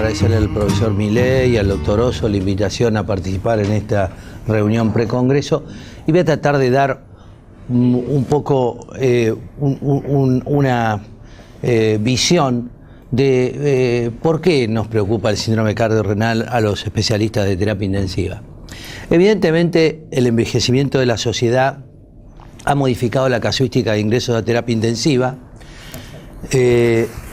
Agradecerle al profesor Milei y al doctor Oso la invitación a participar en esta reunión precongreso, y voy a tratar de dar un poco una visión de por qué nos preocupa el síndrome cardiorrenal a los especialistas de terapia intensiva. Evidentemente, el envejecimiento de la sociedad ha modificado la casuística de ingresos a terapia intensiva.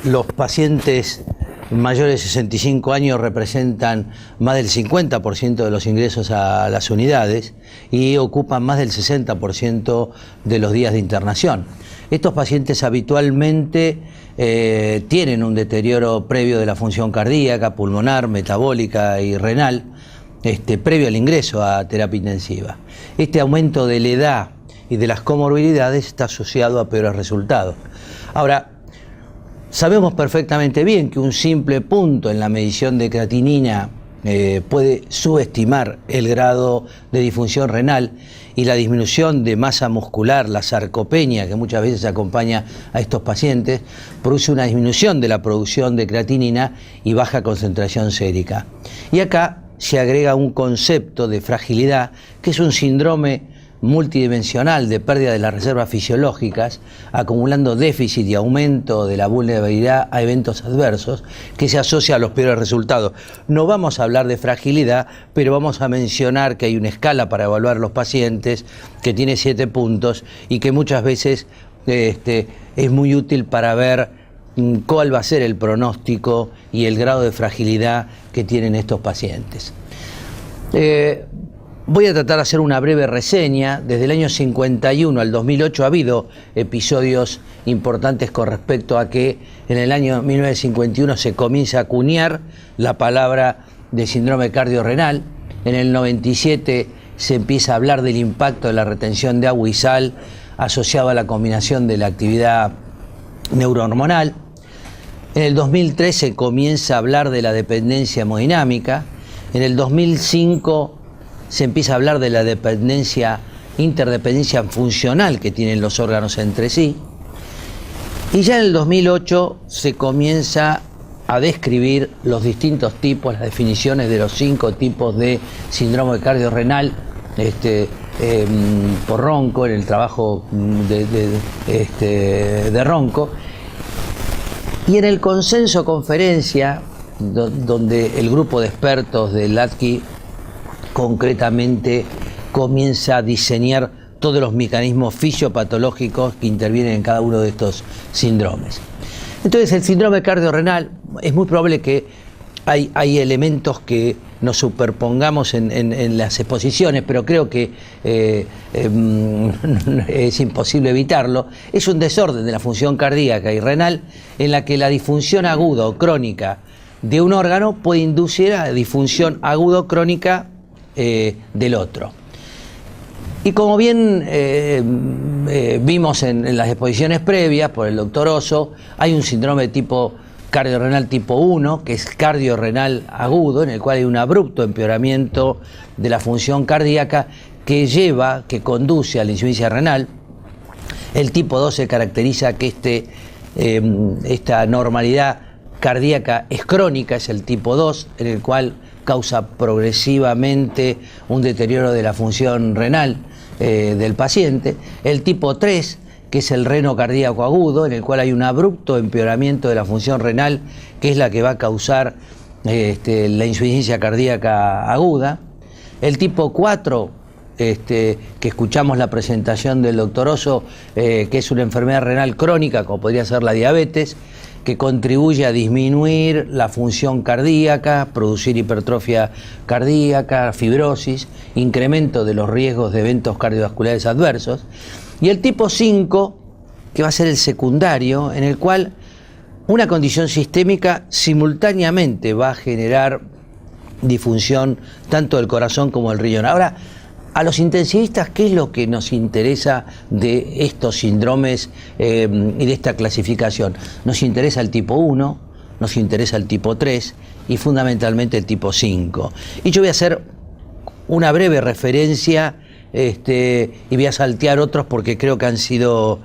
Los pacientes mayores de 65 años representan más del 50% de los ingresos a las unidades y ocupan más del 60% de los días de internación. Estos pacientes habitualmente tienen un deterioro previo de la función cardíaca, pulmonar, metabólica y renal, previo al ingreso a terapia intensiva. Este aumento de la edad y de las comorbilidades está asociado a peores resultados. Ahora, sabemos perfectamente bien que un simple punto en la medición de creatinina puede subestimar el grado de disfunción renal, y la disminución de masa muscular, la sarcopenia, que muchas veces acompaña a estos pacientes, produce una disminución de la producción de creatinina y baja concentración sérica. Y acá se agrega un concepto de fragilidad, que es un síndrome multidimensional de pérdida de las reservas fisiológicas, acumulando déficit y aumento de la vulnerabilidad a eventos adversos, que se asocia a los peores resultados. No vamos a hablar de fragilidad, pero vamos a mencionar que hay una escala para evaluar a los pacientes que tiene 7 puntos y que muchas veces es muy útil para ver cuál va a ser el pronóstico y el grado de fragilidad que tienen estos pacientes. Voy a tratar de hacer una breve reseña. Desde el año 51 al 2008 ha habido episodios importantes con respecto a que en el año 1951 se comienza a acuñar la palabra de síndrome cardiorrenal. En el 97 se empieza a hablar del impacto de la retención de agua y sal asociado a la combinación de la actividad neurohormonal. En el 2003 se comienza a hablar de la dependencia hemodinámica. En el 2005 se empieza a hablar de la interdependencia funcional que tienen los órganos entre sí. Y ya en el 2008 se comienza a describir los distintos tipos, las definiciones de los 5 tipos de síndrome cardiorrenal por Ronco, en el trabajo de Ronco. Y en el consenso conferencia, donde el grupo de expertos del ADQI concretamente comienza a diseñar todos los mecanismos fisiopatológicos que intervienen en cada uno de estos síndromes. Entonces, el síndrome cardiorrenal, es muy probable que hay elementos que nos superpongamos en las exposiciones, pero creo que es imposible evitarlo. Es un desorden de la función cardíaca y renal en la que la disfunción aguda o crónica de un órgano puede inducir a disfunción aguda o crónica del otro. Y como bien vimos en las exposiciones previas por el doctor Oso, hay un síndrome tipo cardiorrenal tipo 1, que es cardiorrenal agudo, en el cual hay un abrupto empeoramiento de la función cardíaca que conduce a la insuficiencia renal. El tipo 2 se caracteriza que esta normalidad cardíaca es crónica, es el tipo 2, en el cual causa progresivamente un deterioro de la función renal del paciente. El tipo 3, que es el reno cardíaco agudo, en el cual hay un abrupto empeoramiento de la función renal, que es la que va a causar la insuficiencia cardíaca aguda. El tipo 4, que escuchamos la presentación del doctor Oso, que es una enfermedad renal crónica, como podría ser la diabetes, que contribuye a disminuir la función cardíaca, producir hipertrofia cardíaca, fibrosis, incremento de los riesgos de eventos cardiovasculares adversos. Y el tipo 5, que va a ser el secundario, en el cual una condición sistémica simultáneamente va a generar disfunción tanto del corazón como del riñón. Ahora, a los intensivistas, ¿qué es lo que nos interesa de estos síndromes y de esta clasificación? Nos interesa el tipo 1, nos interesa el tipo 3 y fundamentalmente el tipo 5. Y yo voy a hacer una breve referencia y voy a saltear otros porque creo que han sido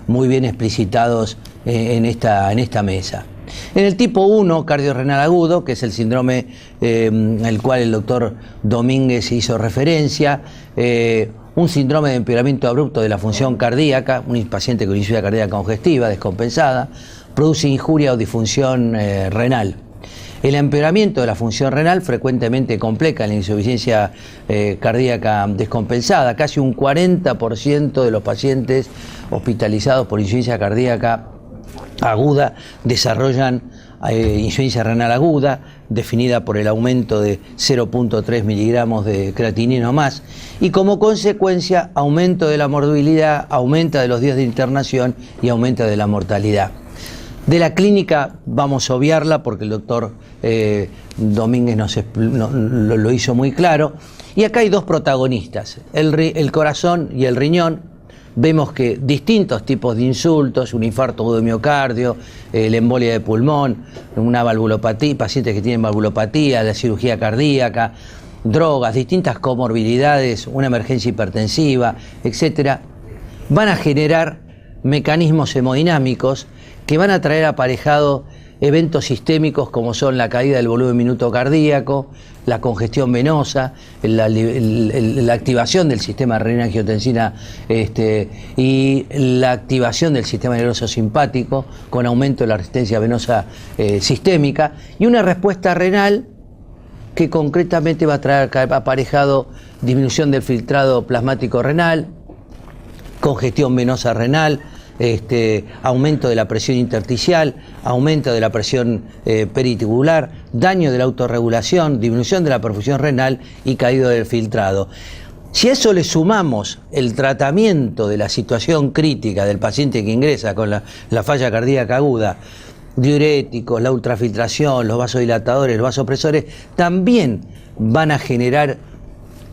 muy bien explicitados en esta mesa. En el tipo 1, cardiorrenal agudo, que es el síndrome al cual el doctor Domínguez hizo referencia, un síndrome de empeoramiento abrupto de la función cardíaca, un paciente con insuficiencia cardíaca congestiva, descompensada, produce injuria o disfunción renal. El empeoramiento de la función renal frecuentemente complica la insuficiencia cardíaca descompensada. Casi un 40% de los pacientes hospitalizados por insuficiencia cardíaca aguda desarrollan insuficiencia renal aguda, definida por el aumento de 0.3 miligramos de creatinina o más, y como consecuencia aumento de la morbilidad, aumenta de los días de internación y aumenta de la mortalidad. De la clínica vamos a obviarla porque el doctor Domínguez lo hizo muy claro, y acá hay dos protagonistas, el corazón y el riñón. Vemos que distintos tipos de insultos, un infarto agudo de miocardio, la embolia de pulmón, una valvulopatía, pacientes que tienen valvulopatía, la cirugía cardíaca, drogas, distintas comorbilidades, una emergencia hipertensiva, etcétera, van a generar mecanismos hemodinámicos que van a traer aparejado eventos sistémicos como son la caída del volumen minuto cardíaco, la congestión venosa, la activación del sistema renina-angiotensina y la activación del sistema nervioso simpático con aumento de la resistencia venosa sistémica, y una respuesta renal que concretamente va a traer aparejado disminución del filtrado plasmático renal, congestión venosa renal, aumento de la presión intersticial, aumento de la presión peritibular, daño de la autorregulación, disminución de la perfusión renal y caído del filtrado. Si a eso le sumamos el tratamiento de la situación crítica del paciente que ingresa con la falla cardíaca aguda, diuréticos, la ultrafiltración, los vasodilatadores, los vasopresores, también van a generar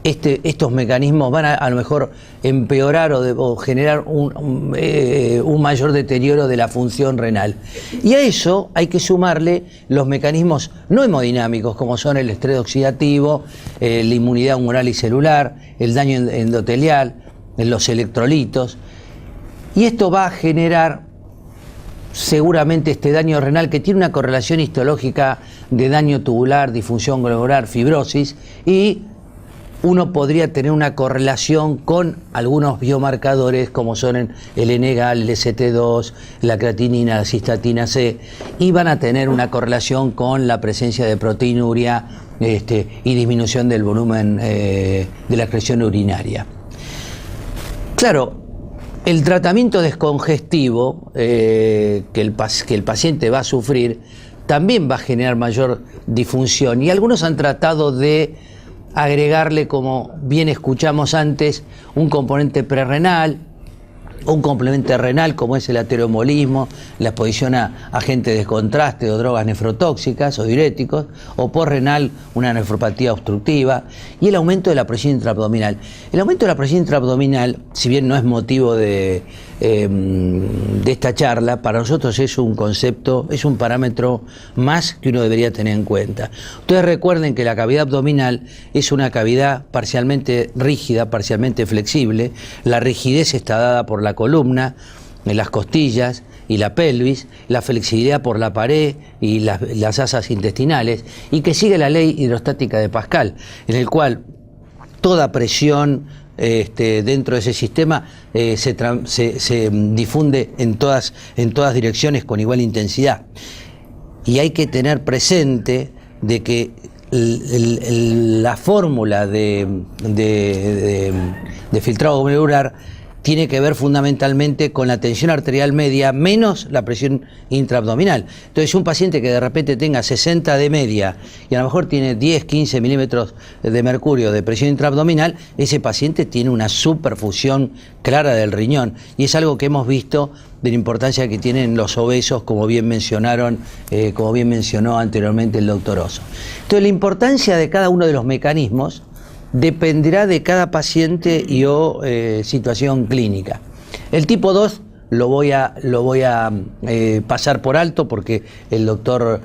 estos mecanismos, van a lo mejor empeorar o generar un mayor deterioro de la función renal. Y a eso hay que sumarle los mecanismos no hemodinámicos, como son el estrés oxidativo, la inmunidad humoral y celular, el daño endotelial, los electrolitos. Y esto va a generar seguramente este daño renal, que tiene una correlación histológica de daño tubular, disfunción glomerular, fibrosis, y uno podría tener una correlación con algunos biomarcadores como son el NGAL, el ST2, la creatinina, la cistatina C, y van a tener una correlación con la presencia de proteinuria y disminución del volumen de la excreción urinaria. Claro, el tratamiento descongestivo que el paciente va a sufrir también va a generar mayor disfunción, y algunos han tratado de agregarle, como bien escuchamos antes, un componente prerrenal, un complemento renal como es el ateroembolismo, la exposición a agentes de contraste o drogas nefrotóxicas o diuréticos, o posrenal, una nefropatía obstructiva, y el aumento de la presión intraabdominal. El aumento de la presión intraabdominal, si bien no es motivo de esta charla, para nosotros es un concepto, es un parámetro más que uno debería tener en cuenta. Ustedes recuerden que la cavidad abdominal es una cavidad parcialmente rígida, parcialmente flexible. La rigidez está dada por la columna, las costillas y la pelvis, la flexibilidad por la pared y las asas intestinales, y que sigue la ley hidrostática de Pascal, en el cual toda presión dentro de ese sistema se difunde en todas direcciones con igual intensidad. Y hay que tener presente de que la fórmula de filtrado glomerular tiene que ver fundamentalmente con la tensión arterial media menos la presión intraabdominal. Entonces, un paciente que de repente tenga 60 de media y a lo mejor tiene 10, 15 milímetros de mercurio de presión intraabdominal, ese paciente tiene una superfusión clara del riñón, y es algo que hemos visto de la importancia que tienen los obesos, como bien mencionó anteriormente el doctor Oso. Entonces, la importancia de cada uno de los mecanismos dependerá de cada paciente y o situación clínica. El tipo 2 lo voy a pasar por alto porque el doctor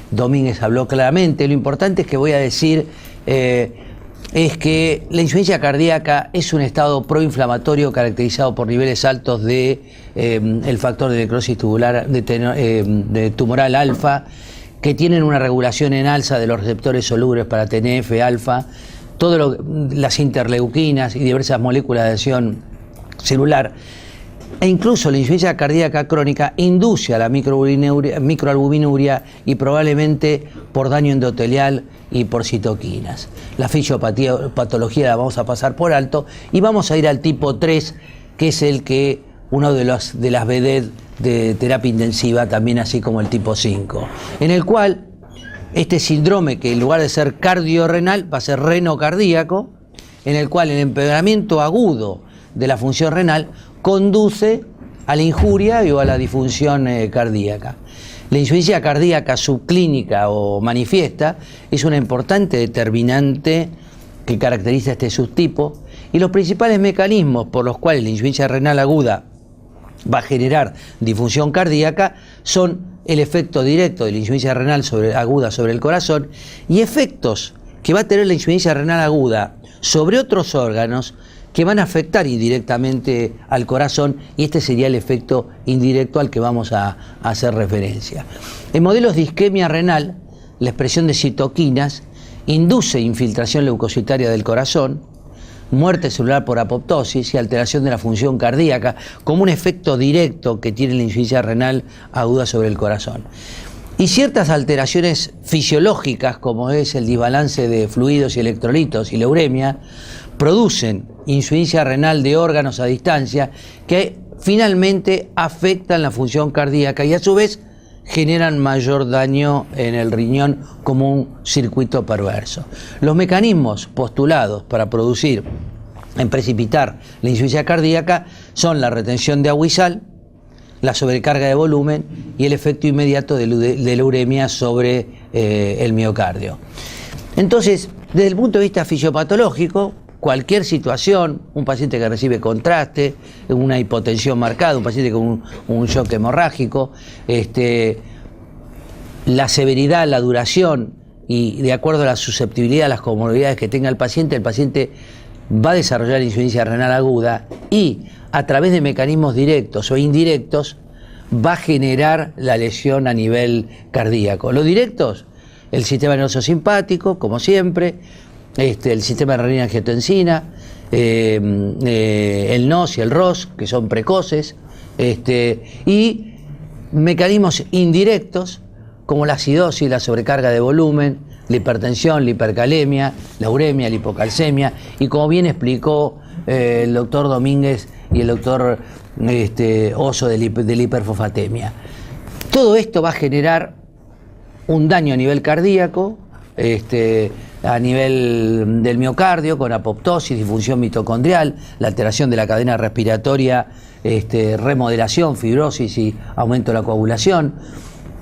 Domínguez habló claramente. Lo importante es que voy a decir es que la insuficiencia cardíaca es un estado proinflamatorio caracterizado por niveles altos de el factor de necrosis tubular de tumoral alfa, que tienen una regulación en alza de los receptores solubles para TNF, alfa, las interleuquinas y diversas moléculas de adhesión celular. E incluso la insuficiencia cardíaca crónica induce a la microalbuminuria y probablemente por daño endotelial y por citoquinas. La fisiopatología la vamos a pasar por alto y vamos a ir al tipo 3, que es uno de las vedettes de terapia intensiva, también así como el tipo 5, en el cual este síndrome, que en lugar de ser cardiorrenal va a ser renocardíaco, en el cual el empeoramiento agudo de la función renal conduce a la injuria o a la disfunción cardíaca. La insuficiencia cardíaca subclínica o manifiesta es una importante determinante que caracteriza este subtipo, y los principales mecanismos por los cuales la insuficiencia renal aguda va a generar disfunción cardíaca son el efecto directo de la insuficiencia renal aguda sobre el corazón y efectos que va a tener la insuficiencia renal aguda sobre otros órganos que van a afectar indirectamente al corazón, y este sería el efecto indirecto al que vamos a hacer referencia. En modelos de isquemia renal, la expresión de citoquinas induce infiltración leucocitaria del corazón, muerte celular por apoptosis y alteración de la función cardíaca como un efecto directo que tiene la insuficiencia renal aguda sobre el corazón. Y ciertas alteraciones fisiológicas, como es el desbalance de fluidos y electrolitos y la uremia, producen insuficiencia renal de órganos a distancia que finalmente afectan la función cardíaca y a su vez generan mayor daño en el riñón como un circuito perverso. Los mecanismos postulados para precipitar la insuficiencia cardíaca son la retención de agua y sal, la sobrecarga de volumen y el efecto inmediato de la uremia sobre el miocardio. Entonces, desde el punto de vista fisiopatológico, cualquier situación, un paciente que recibe contraste, una hipotensión marcada, un paciente con un shock hemorrágico, la severidad, la duración y de acuerdo a la susceptibilidad a las comorbilidades que tenga el paciente va a desarrollar insuficiencia renal aguda y a través de mecanismos directos o indirectos va a generar la lesión a nivel cardíaco. Los directos, el sistema nervioso simpático, como siempre, el sistema de renina-angiotensina, el NOS y el ROS, que son precoces, y mecanismos indirectos como la acidosis, la sobrecarga de volumen, la hipertensión, la hipercalemia, la uremia, la hipocalcemia, y como bien explicó el doctor Domínguez y el doctor Oso de la hiperfosfatemia. Todo esto va a generar un daño a nivel cardíaco, a nivel del miocardio, con apoptosis, disfunción mitocondrial, la alteración de la cadena respiratoria, remodelación, fibrosis y aumento de la coagulación,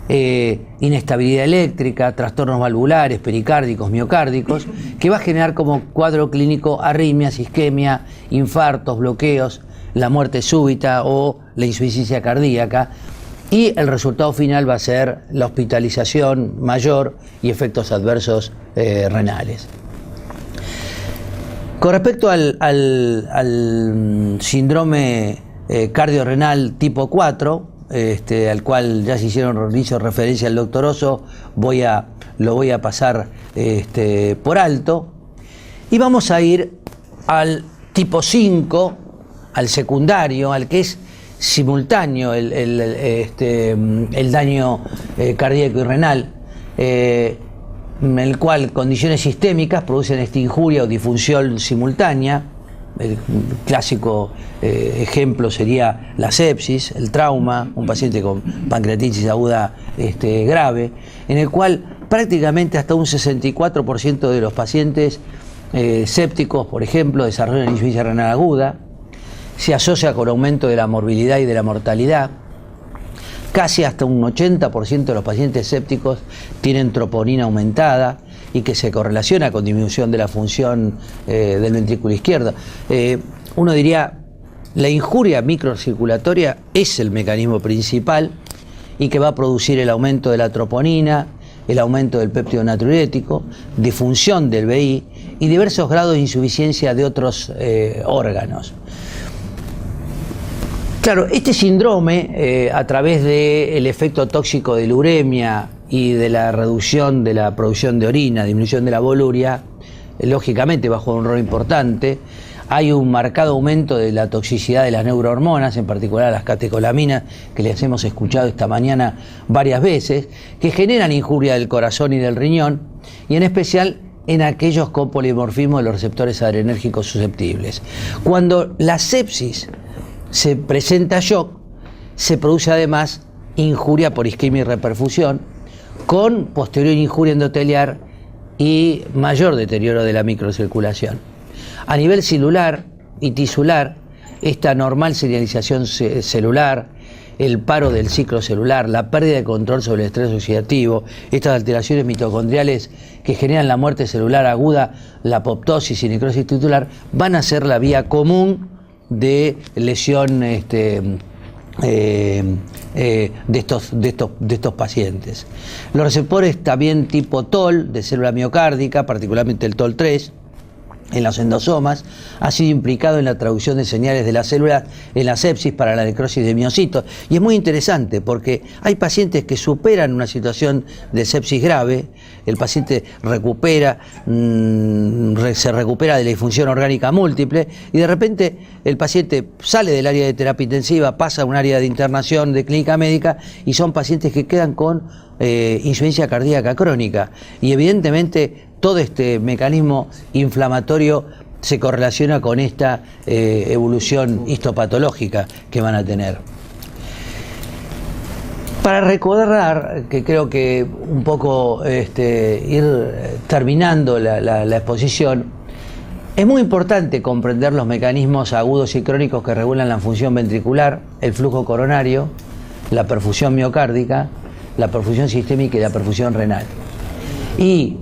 inestabilidad eléctrica, trastornos valvulares, pericárdicos, miocárdicos, que va a generar como cuadro clínico arritmias, isquemia, infartos, bloqueos, la muerte súbita o la insuficiencia cardíaca. Y el resultado final va a ser la hospitalización mayor y efectos adversos renales. Con respecto al síndrome cardiorrenal tipo 4, al cual ya se hizo referencia el doctor Oso, lo voy a pasar por alto. Y vamos a ir al tipo 5, al secundario, al que es simultáneo el daño cardíaco y renal, en el cual condiciones sistémicas producen esta injuria o disfunción simultánea. El clásico ejemplo sería la sepsis, el trauma, un paciente con pancreatitis aguda grave, en el cual prácticamente hasta un 64% de los pacientes sépticos, por ejemplo, desarrollan insuficiencia renal aguda. se asocia con aumento de la morbilidad y de la mortalidad. Casi hasta un 80% de los pacientes sépticos tienen troponina aumentada y que se correlaciona con disminución de la función del ventrículo izquierdo. Uno diría, la injuria microcirculatoria es el mecanismo principal y que va a producir el aumento de la troponina, el aumento del péptido natriurético, disfunción del VI y diversos grados de insuficiencia de otros órganos. Claro, este síndrome, a través del efecto tóxico de la uremia y de la reducción de la producción de orina, disminución de la voluria, lógicamente va a jugar un rol importante. Hay un marcado aumento de la toxicidad de las neurohormonas, en particular las catecolaminas, que les hemos escuchado esta mañana varias veces, que generan injuria del corazón y del riñón, y en especial en aquellos con polimorfismo de los receptores adrenérgicos susceptibles. Cuando la sepsis se presenta shock, se produce además injuria por isquemia y reperfusión, con posterior injuria endoteliar y mayor deterioro de la microcirculación. A nivel celular y tisular, esta normal señalización celular, el paro del ciclo celular, la pérdida de control sobre el estrés oxidativo, estas alteraciones mitocondriales que generan la muerte celular aguda, la apoptosis y necrosis tisular, van a ser la vía común de lesión de estos pacientes. Los receptores también tipo TOL, de célula miocárdica, particularmente el TOL3, en los endosomas, ha sido implicado en la traducción de señales de las células en la sepsis para la necrosis de miocitos. Y es muy interesante porque hay pacientes que superan una situación de sepsis grave, el paciente recupera, se recupera de la disfunción orgánica múltiple y de repente el paciente sale del área de terapia intensiva, pasa a un área de internación de clínica médica y son pacientes que quedan con insuficiencia cardíaca crónica. Y evidentemente todo este mecanismo inflamatorio se correlaciona con esta evolución histopatológica que van a tener. Para recordar, que creo que un poco ir terminando la exposición, es muy importante comprender los mecanismos agudos y crónicos que regulan la función ventricular, el flujo coronario, la perfusión miocárdica, la perfusión sistémica y la perfusión renal. Y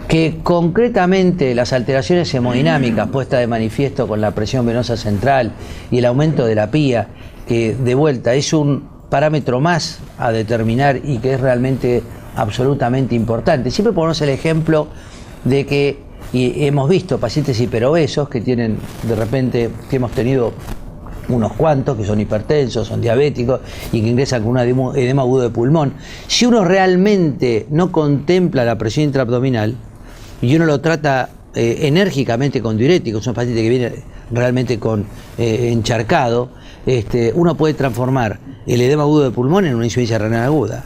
que concretamente las alteraciones hemodinámicas puestas de manifiesto con la presión venosa central y el aumento de la PIA, que de vuelta es un parámetro más a determinar y que es realmente absolutamente importante. Siempre ponemos el ejemplo de que y hemos visto pacientes hiperobesos que tienen de repente, que hemos tenido unos cuantos que son hipertensos, son diabéticos y que ingresan con un edema agudo de pulmón. Si uno realmente no contempla la presión intraabdominal y uno lo trata enérgicamente con diuréticos, son pacientes que vienen realmente con encharcado, uno puede transformar el edema agudo de pulmón en una insuficiencia renal aguda,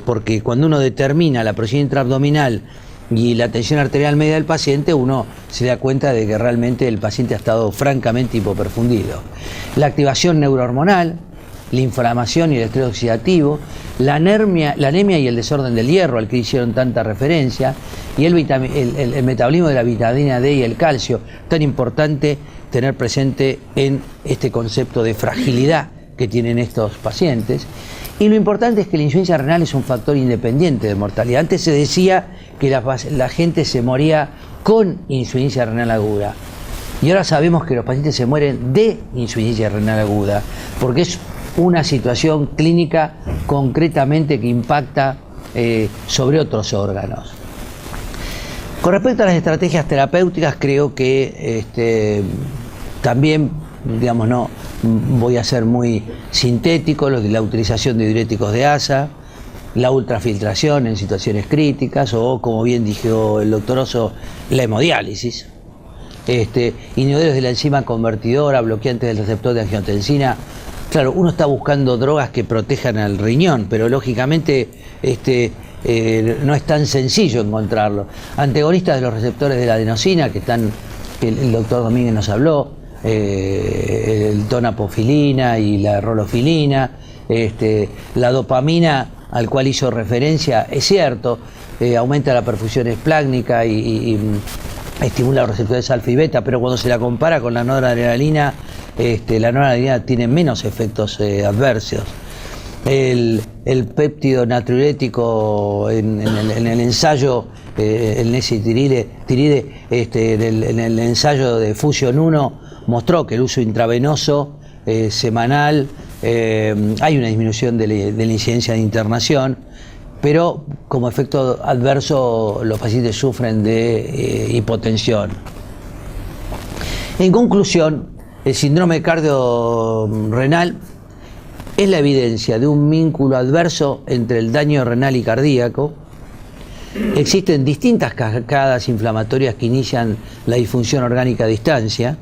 porque cuando uno determina la presión intraabdominal y la tensión arterial media del paciente, uno se da cuenta de que realmente el paciente ha estado francamente hipoperfundido. La activación neurohormonal, la inflamación y el estrés oxidativo, la anemia y el desorden del hierro, al que hicieron tanta referencia, y el metabolismo de la vitamina D y el calcio, tan importante tener presente en este concepto de fragilidad que tienen estos pacientes. Y lo importante es que la insuficiencia renal es un factor independiente de mortalidad. Antes se decía que la gente se moría con insuficiencia renal aguda. Y ahora sabemos que los pacientes se mueren de insuficiencia renal aguda, porque es una situación clínica concretamente que impacta sobre otros órganos. Con respecto a las estrategias terapéuticas, creo que también, digamos, no voy a ser muy sintético, la utilización de diuréticos de asa, la ultrafiltración en situaciones críticas o, como bien dijo el doctor Oso, la hemodiálisis, inhibidores de la enzima convertidora, bloqueantes del receptor de angiotensina. Claro, uno está buscando drogas que protejan al riñón, pero lógicamente no es tan sencillo encontrarlo. Antagonistas de los receptores de la adenosina, que el doctor Domínguez nos habló, el donapofilina y la rolofilina, la dopamina al cual hizo referencia, es cierto, aumenta la perfusión esplácnica y estimula los receptores alfa y beta, pero cuando se la compara con la noradrenalina, la noradrenalina tiene menos efectos adversos. El péptido natriurético en el ensayo, el nesitiride, en el ensayo de Fusion 1 mostró que el uso intravenoso semanal, hay una disminución de la incidencia de internación, pero como efecto adverso los pacientes sufren de hipotensión. En conclusión, el síndrome cardiorrenal es la evidencia de un vínculo adverso entre el daño renal y cardíaco. Existen distintas cascadas inflamatorias que inician la disfunción orgánica a distancia.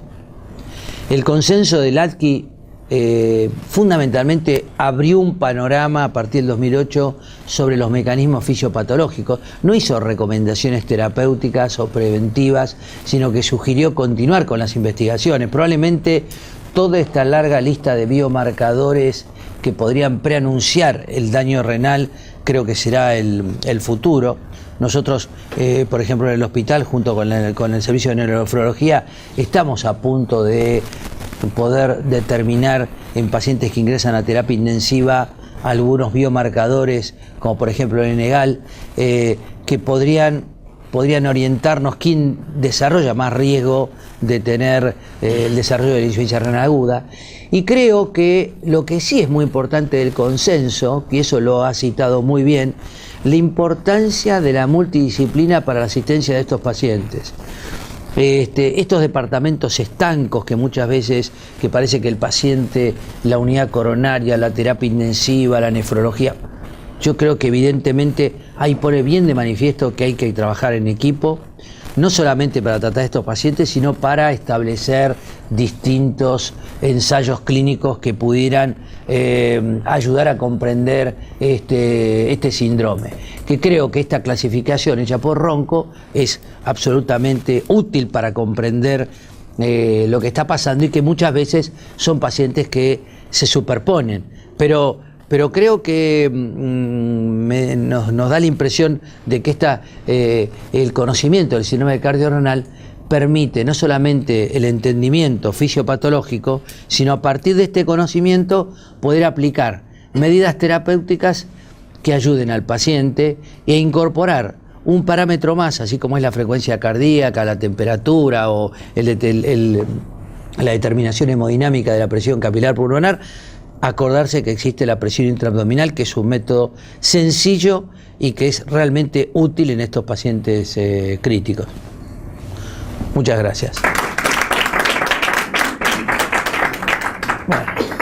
El consenso del ADQI fundamentalmente abrió un panorama a partir del 2008 sobre los mecanismos fisiopatológicos. No hizo recomendaciones terapéuticas o preventivas, sino que sugirió continuar con las investigaciones. Probablemente toda esta larga lista de biomarcadores que podrían preanunciar el daño renal creo que será el futuro. Nosotros, por ejemplo, en el hospital, junto con el servicio de neurofisiología, estamos a punto de poder determinar en pacientes que ingresan a terapia intensiva algunos biomarcadores, como por ejemplo el ENEGAL, que podrían orientarnos quién desarrolla más riesgo de tener el desarrollo de la insuficiencia renal aguda. Y creo que lo que sí es muy importante del consenso, y eso lo ha citado muy bien, la importancia de la multidisciplina para la asistencia de estos pacientes. Estos departamentos estancos que muchas veces, que parece que el paciente, la unidad coronaria, la terapia intensiva, la nefrología, yo creo que evidentemente ahí pone bien de manifiesto que hay que trabajar en equipo, no solamente para tratar a estos pacientes, sino para establecer distintos ensayos clínicos que pudieran ayudar a comprender este síndrome. Que creo que esta clasificación hecha por Ronco es absolutamente útil para comprender lo que está pasando y que muchas veces son pacientes que se superponen. Pero creo que nos da la impresión de que el conocimiento del síndrome cardiorrenal permite no solamente el entendimiento fisiopatológico, sino a partir de este conocimiento poder aplicar medidas terapéuticas que ayuden al paciente e incorporar un parámetro más, así como es la frecuencia cardíaca, la temperatura o la determinación hemodinámica de la presión capilar pulmonar. Acordarse que existe la presión intraabdominal, que es un método sencillo y que es realmente útil en estos pacientes críticos. Muchas gracias. Bueno.